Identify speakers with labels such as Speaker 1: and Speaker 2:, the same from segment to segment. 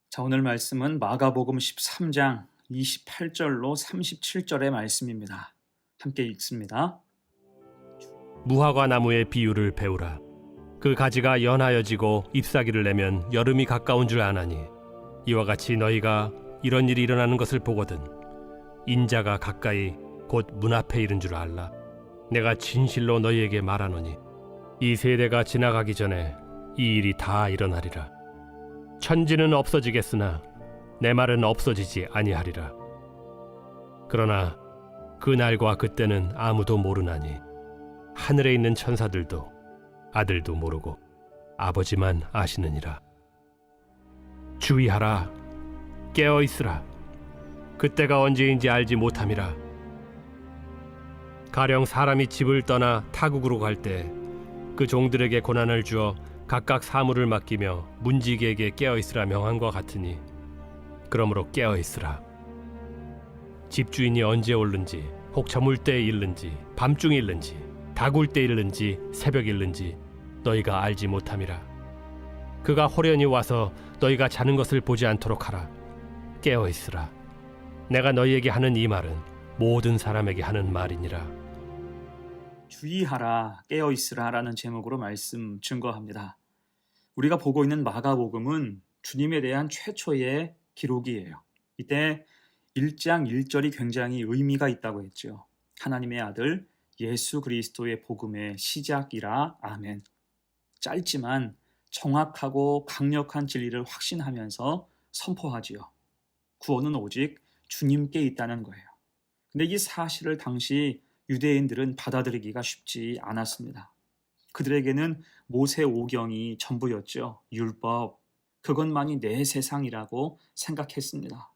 Speaker 1: 자, 오늘 말씀은 마가복음 13장 28절로 37절의 말씀입니다. 함께 읽습니다.
Speaker 2: 무화과 나무의 비유를 배우라. 그 가지가 연하여지고 잎사귀를 내면 여름이 가까운 줄 아나니, 이와 같이 너희가 이런 일이 일어나는 것을 보거든 인자가 가까이 곧 문 앞에 이른 줄 알라. 내가 진실로 너희에게 말하노니 이 세대가 지나가기 전에 이 일이 다 일어나리라. 천지는 없어지겠으나 내 말은 없어지지 아니하리라. 그러나 그 날과 그때는 아무도 모르나니 하늘에 있는 천사들도 아들도 모르고 아버지만 아시느니라. 주의하라. 깨어 있으라. 그때가 언제인지 알지 못함이라. 가령 사람이 집을 떠나 타국으로 갈 때 그 종들에게 고난을 주어 각각 사물을 맡기며 문지기에게 깨어 있으라 명한과 같으니, 그러므로 깨어 있으라. 집주인이 언제 올는지, 혹 저물 때에 일는지, 밤중에 일는지, 다굴 때 일는지, 새벽 일는지 너희가 알지 못함이라. 그가 호련히 와서 너희가 자는 것을 보지 않도록 하라. 깨어 있으라. 내가 너희에게 하는 이 말은 모든 사람에게 하는 말이니라.
Speaker 1: 주의하라, 깨어 있으라 라는 제목으로 말씀 증거합니다. 우리가 보고 있는 마가복음은 주님에 대한 최초의 기록이에요. 이때 1장 1절이 굉장히 의미가 있다고 했죠. 하나님의 아들 예수 그리스도의 복음의 시작이라. 아멘. 짧지만 정확하고 강력한 진리를 확신하면서 선포하지요. 구원은 오직 주님께 있다는 거예요. 근데 이 사실을 당시 유대인들은 받아들이기가 쉽지 않았습니다. 그들에게는 모세 오경이 전부였죠. 율법, 그것만이 내 세상이라고 생각했습니다.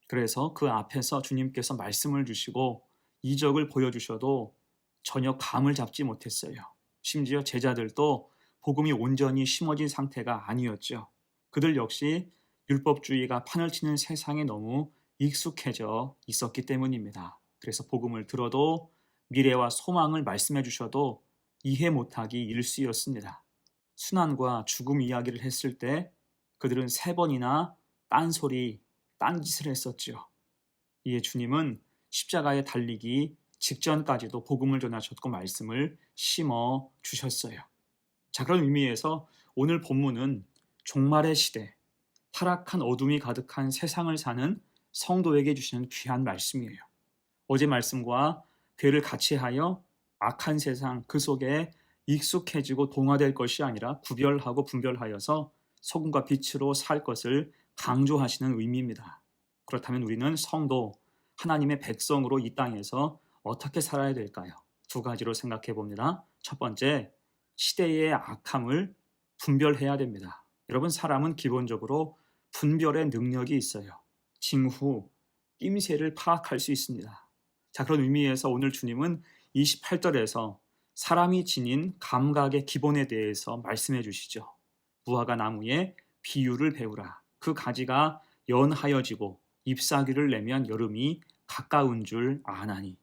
Speaker 1: 그래서 그 앞에서 주님께서 말씀을 주시고 이적을 보여주셔도 전혀 감을 잡지 못했어요. 심지어 제자들도 복음이 온전히 심어진 상태가 아니었죠. 그들 역시 율법주의가 판을 치는 세상에 너무 익숙해져 있었기 때문입니다. 그래서 복음을 들어도 미래와 소망을 말씀해 주셔도 이해 못하기 일쑤였습니다. 순환과 죽음 이야기를 했을 때 그들은 3번이나 딴소리, 딴짓을 했었죠. 이에 주님은 십자가에 달리기 직전까지도 복음을 전하셨고 말씀을 심어 주셨어요. 자, 그런 의미에서 오늘 본문은 종말의 시대, 타락한 어둠이 가득한 세상을 사는 성도에게 주시는 귀한 말씀이에요. 어제 말씀과 괴를 같이 하여 악한 세상 그 속에 익숙해지고 동화될 것이 아니라 구별하고 분별하여서 소금과 빛으로 살 것을 강조하시는 의미입니다. 그렇다면 우리는 성도, 하나님의 백성으로 이 땅에서 어떻게 살아야 될까요? 2가지로 생각해 봅니다. 첫 번째, 시대의 악함을 분별해야 됩니다. 여러분, 사람은 기본적으로 분별의 능력이 있어요. 징후, 낌새를 파악할 수 있습니다. 자, 그런 의미에서 오늘 주님은 28절에서 사람이 지닌 감각의 기본에 대해서 말씀해 주시죠. 무화과 나무의 비유를 배우라. 그 가지가 연하여지고 잎사귀를 내면 여름이 가까운 줄 아나니.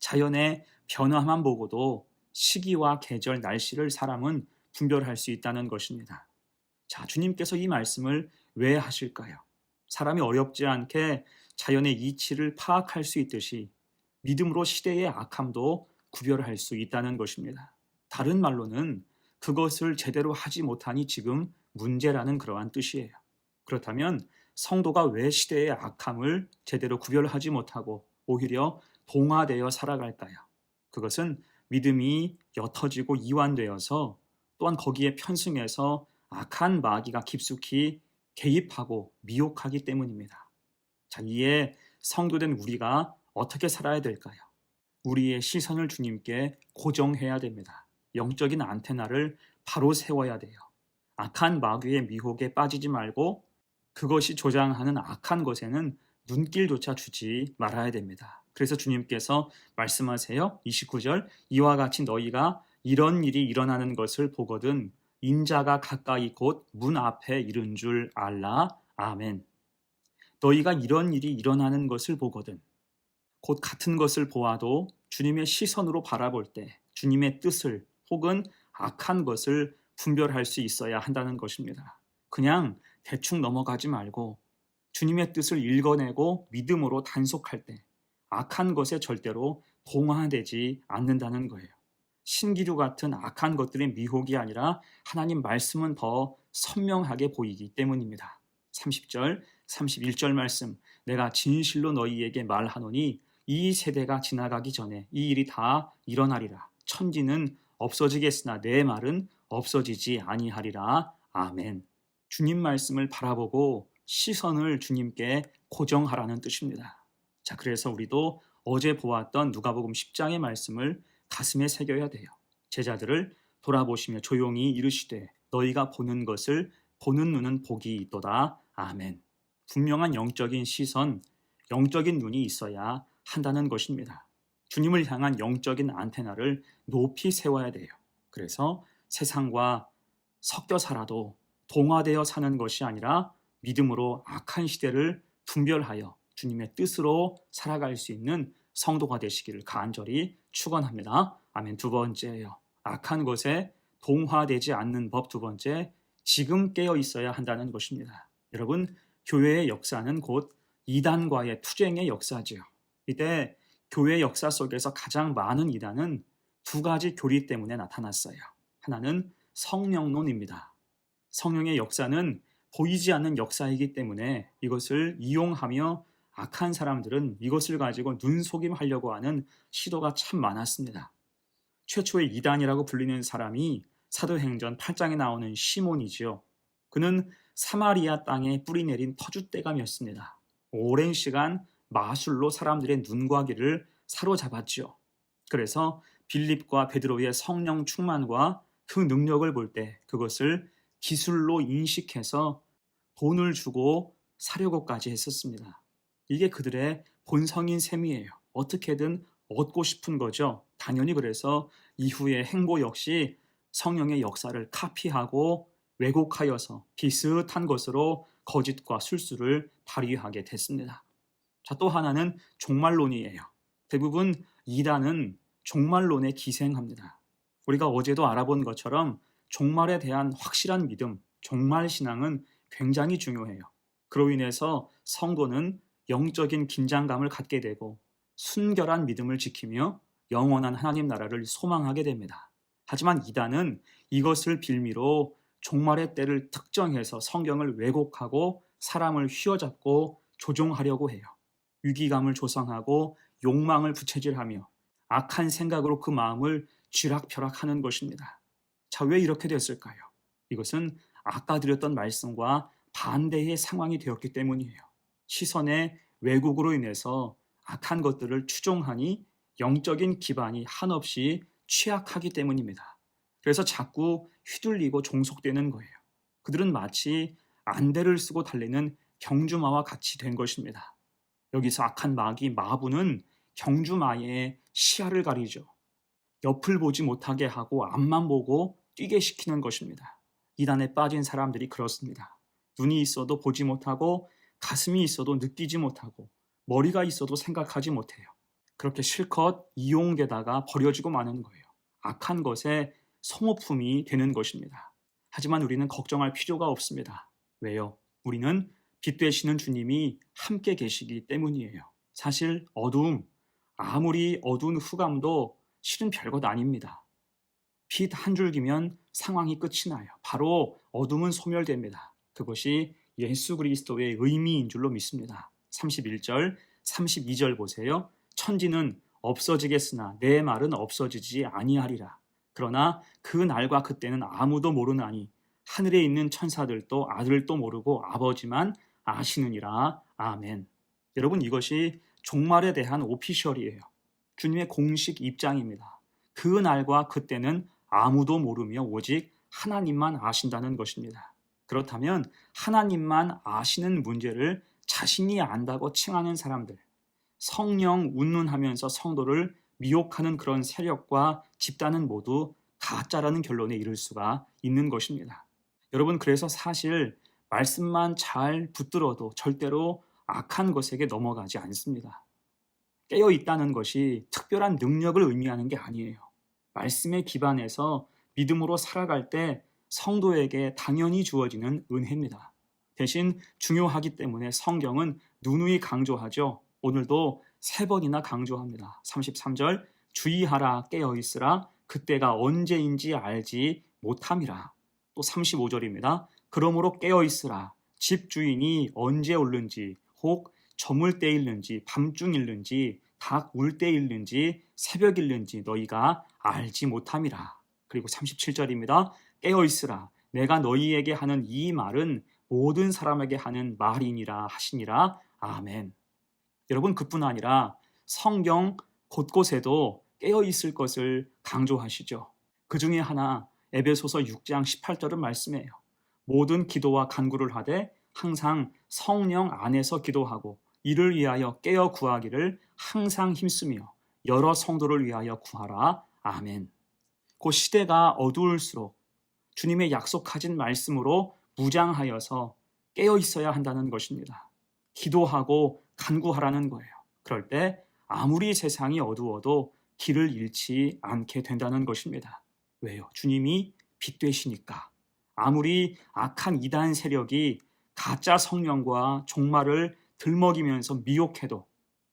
Speaker 1: 자연의 변화만 보고도 시기와 계절, 날씨를 사람은 분별할 수 있다는 것입니다. 자, 주님께서 이 말씀을 왜 하실까요? 사람이 어렵지 않게 자연의 이치를 파악할 수 있듯이 믿음으로 시대의 악함도 구별할 수 있다는 것입니다. 다른 말로는 그것을 제대로 하지 못하니 지금 문제라는 그러한 뜻이에요. 그렇다면 성도가 왜 시대의 악함을 제대로 구별하지 못하고 오히려 동화되어 살아갈까요? 그것은 믿음이 옅어지고 이완되어서 또한 거기에 편승해서 악한 마귀가 깊숙이 개입하고 미혹하기 때문입니다. 자, 이에 성도된 우리가 어떻게 살아야 될까요? 우리의 시선을 주님께 고정해야 됩니다. 영적인 안테나를 바로 세워야 돼요. 악한 마귀의 미혹에 빠지지 말고 그것이 조장하는 악한 것에는 눈길조차 주지 말아야 됩니다. 그래서 주님께서 말씀하세요. 29절, 이와 같이 너희가 이런 일이 일어나는 것을 보거든 인자가 가까이 곧 문 앞에 이른 줄 알라. 아멘. 너희가 이런 일이 일어나는 것을 보거든. 곧 같은 것을 보아도 주님의 시선으로 바라볼 때 주님의 뜻을 혹은 악한 것을 분별할 수 있어야 한다는 것입니다. 그냥 대충 넘어가지 말고 주님의 뜻을 읽어내고 믿음으로 단속할 때 악한 것에 절대로 동화되지 않는다는 거예요. 신기루 같은 악한 것들의 미혹이 아니라 하나님 말씀은 더 선명하게 보이기 때문입니다. 30절, 31절 말씀, 내가 진실로 너희에게 말하노니 이 세대가 지나가기 전에 이 일이 다 일어나리라. 천지는 없어지겠으나 내 말은 없어지지 아니하리라. 아멘. 주님 말씀을 바라보고 시선을 주님께 고정하라는 뜻입니다. 자, 그래서 우리도 어제 보았던 누가복음 10장의 말씀을 가슴에 새겨야 돼요. 제자들을 돌아보시며 조용히 이르시되 너희가 보는 것을 보는 눈은 복이 있도다. 아멘. 분명한 영적인 시선, 영적인 눈이 있어야 한다는 것입니다. 주님을 향한 영적인 안테나를 높이 세워야 돼요. 그래서 세상과 섞여 살아도 동화되어 사는 것이 아니라 믿음으로 악한 시대를 분별하여 주님의 뜻으로 살아갈 수 있는 성도가 되시기를 간절히 축원합니다. 아멘. 두 번째예요. 악한 것에 동화되지 않는 법. 두 번째, 지금 깨어 있어야 한다는 것입니다. 여러분, 교회의 역사는 곧 이단과의 투쟁의 역사지요. 이때 교회 역사 속에서 가장 많은 이단은 두 가지 교리 때문에 나타났어요. 하나는 성령론입니다. 성령의 역사는 보이지 않는 역사이기 때문에 이것을 이용하며 악한 사람들은 이것을 가지고 눈속임하려고 하는 시도가 참 많았습니다. 최초의 이단이라고 불리는 사람이 사도행전 8장에 나오는 시몬이지요. 그는 사마리아 땅에 뿌리내린 터줏대감이었습니다. 오랜 시간 마술로 사람들의 눈과 귀를 사로잡았지요. 그래서 빌립과 베드로의 성령 충만과 그 능력을 볼 때 그것을 기술로 인식해서 돈을 주고 사려고까지 했었습니다. 이게 그들의 본성인 셈이에요. 어떻게든 얻고 싶은 거죠. 당연히 그래서 이후의 행보 역시 성령의 역사를 카피하고 왜곡하여서 비슷한 것으로 거짓과 술수를 발휘하게 됐습니다. 자, 또 하나는 종말론이에요. 대부분 이단은 종말론에 기생합니다. 우리가 어제도 알아본 것처럼 종말에 대한 확실한 믿음, 종말신앙은 굉장히 중요해요. 그로 인해서 성도는 영적인 긴장감을 갖게 되고 순결한 믿음을 지키며 영원한 하나님 나라를 소망하게 됩니다. 하지만 이단은 이것을 빌미로 종말의 때를 특정해서 성경을 왜곡하고 사람을 휘어잡고 조종하려고 해요. 위기감을 조성하고 욕망을 부채질하며 악한 생각으로 그 마음을 쥐락펴락하는 것입니다. 자, 왜 이렇게 됐을까요? 이것은 아까 드렸던 말씀과 반대의 상황이 되었기 때문이에요. 시선의 왜곡으로 인해서 악한 것들을 추종하니 영적인 기반이 한없이 취약하기 때문입니다. 그래서 자꾸 휘둘리고 종속되는 거예요. 그들은 마치 안대를 쓰고 달리는 경주마와 같이 된 것입니다. 여기서 악한 마귀 마부는 경주마의 시야를 가리죠. 옆을 보지 못하게 하고 앞만 보고 뛰게 시키는 것입니다. 이단에 빠진 사람들이 그렇습니다. 눈이 있어도 보지 못하고 가슴이 있어도 느끼지 못하고 머리가 있어도 생각하지 못해요. 그렇게 실컷 이용되다가 버려지고 마는 거예요. 악한 것에 소모품이 되는 것입니다. 하지만 우리는 걱정할 필요가 없습니다. 왜요? 우리는 빛 되시는 주님이 함께 계시기 때문이에요. 사실 어두움, 아무리 어두운 흑암도 실은 별것 아닙니다. 빛 한 줄기면 상황이 끝이 나요. 바로 어둠은 소멸됩니다. 그것이 예수 그리스도의 의미인 줄로 믿습니다. 31절, 32절 보세요. 천지는 없어지겠으나 내 말은 없어지지 아니하리라. 그러나 그 날과 그때는 아무도 모르나니 하늘에 있는 천사들도 아들도 모르고 아버지만 아시느니라. 아멘. 여러분, 이것이 종말에 대한 오피셜이에요. 주님의 공식 입장입니다. 그 날과 그때는 아무도 모르며 오직 하나님만 아신다는 것입니다. 그렇다면 하나님만 아시는 문제를 자신이 안다고 칭하는 사람들, 성령 운운하면서 성도를 미혹하는 그런 세력과 집단은 모두 가짜라는 결론에 이를 수가 있는 것입니다. 여러분, 그래서 사실 말씀만 잘 붙들어도 절대로 악한 것에게 넘어가지 않습니다. 깨어 있다는 것이 특별한 능력을 의미하는 게 아니에요. 말씀에 기반해서 믿음으로 살아갈 때 성도에게 당연히 주어지는 은혜입니다. 대신 중요하기 때문에 성경은 누누이 강조하죠. 오늘도 3번이나 강조합니다. 33절 주의하라 깨어있으라 그때가 언제인지 알지 못함이라. 또 35절입니다. 그러므로 깨어있으라 집 주인이 언제 올는지 혹 저물 때 일는지 밤중 일는지 닭 울 때 일는지 새벽 일는지 너희가 알지 못함이라. 그리고 37절입니다. 깨어있으라 내가 너희에게 하는 이 말은 모든 사람에게 하는 말이니라 하시니라. 아멘. 여러분, 그뿐 아니라 성경 곳곳에도 깨어있을 것을 강조하시죠. 그 중에 하나 에베소서 6장 18절은 말씀이에요. 모든 기도와 간구를 하되 항상 성령 안에서 기도하고 이를 위하여 깨어 구하기를 항상 힘쓰며 여러 성도를 위하여 구하라. 아멘. 그 시대가 어두울수록 주님의 약속하신 말씀으로 무장하여서 깨어 있어야 한다는 것입니다. 기도하고 간구하라는 거예요. 그럴 때 아무리 세상이 어두워도 길을 잃지 않게 된다는 것입니다. 왜요? 주님이 빛 되시니까. 아무리 악한 이단 세력이 가짜 성령과 종말을 들먹이면서 미혹해도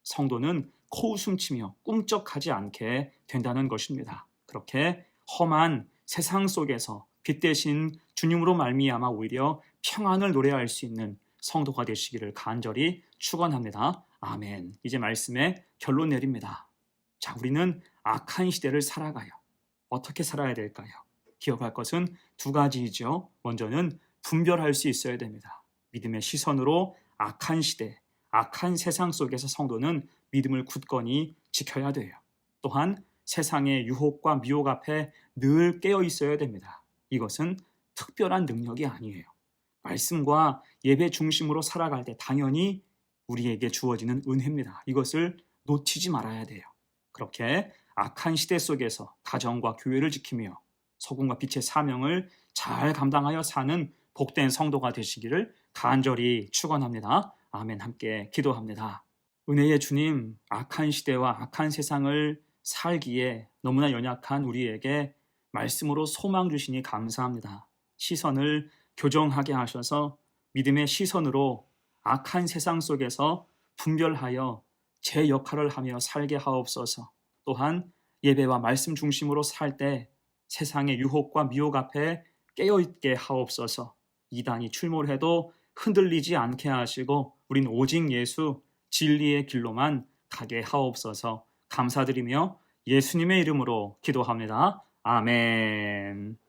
Speaker 1: 성도는 코웃음치며 꿈쩍하지 않게 된다는 것입니다. 그렇게 험한 세상 속에서 빛 대신 주님으로 말미암아 오히려 평안을 노래할 수 있는 성도가 되시기를 간절히 축원합니다. 아멘. 이제 말씀에 결론 내립니다. 자, 우리는 악한 시대를 살아가요. 어떻게 살아야 될까요? 기억할 것은 2가지이죠. 먼저는 분별할 수 있어야 됩니다. 믿음의 시선으로 악한 시대, 악한 세상 속에서 성도는 믿음을 굳건히 지켜야 돼요. 또한 세상의 유혹과 미혹 앞에 늘 깨어 있어야 됩니다. 이것은 특별한 능력이 아니에요. 말씀과 예배 중심으로 살아갈 때 당연히 우리에게 주어지는 은혜입니다. 이것을 놓치지 말아야 돼요. 그렇게 악한 시대 속에서 가정과 교회를 지키며 소금과 빛의 사명을 잘 감당하여 사는 복된 성도가 되시기를 간절히 축원합니다. 아멘. 함께 기도합니다. 은혜의 주님, 악한 시대와 악한 세상을 살기에 너무나 연약한 우리에게 말씀으로 소망 주시니 감사합니다. 시선을 교정하게 하셔서 믿음의 시선으로 악한 세상 속에서 분별하여 제 역할을 하며 살게 하옵소서. 또한 예배와 말씀 중심으로 살 때 세상의 유혹과 미혹 앞에 깨어있게 하옵소서. 이단이 출몰해도 흔들리지 않게 하시고 우린 오직 예수 진리의 길로만 가게 하옵소서. 감사드리며 예수님의 이름으로 기도합니다. 아멘.